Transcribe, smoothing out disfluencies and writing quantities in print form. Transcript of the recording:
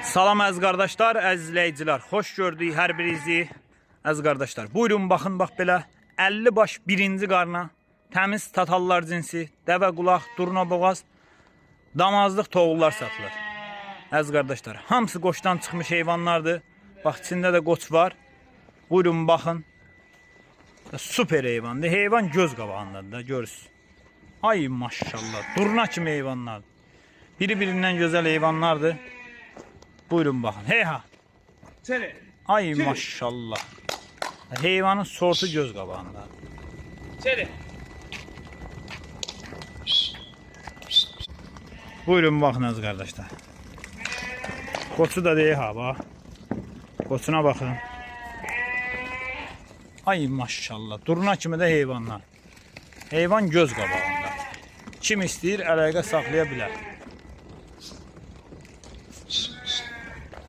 Salam əziz qardaşlar, əziz izləyicilər. Xoş gördük hər birinizi. Əziz qardaşlar, buyurun baxın bax belə 50 baş birinci qarna, təmiz tatallar cinsi, dəvə qulaq, durna boğaz, damazlıq toğullar satılır. Əziz qardaşlar, hamısı qoçdan çıxmış heyvanlardır. Bax içində də qoç var. Buyurun baxın. Super heyvandır. Heyvan göz qabağındadır da görürsünüz. Ay maşallah, durna kimi heyvanlardır. Biri-birindən gözəl heyvanlardır. Buyurun baxın. Hey ha. Ay maşallah. Heyvanın sortu göz qabağında. Buyurun baxın əziz qardaşlar. Qoçu da deyək ha bax. Qoçuna baxın. Ay maşallah. Durna kimi də heyvanlar. Heyvan göz qabağında. Kim istəyir əlaqə saxlaya bilər.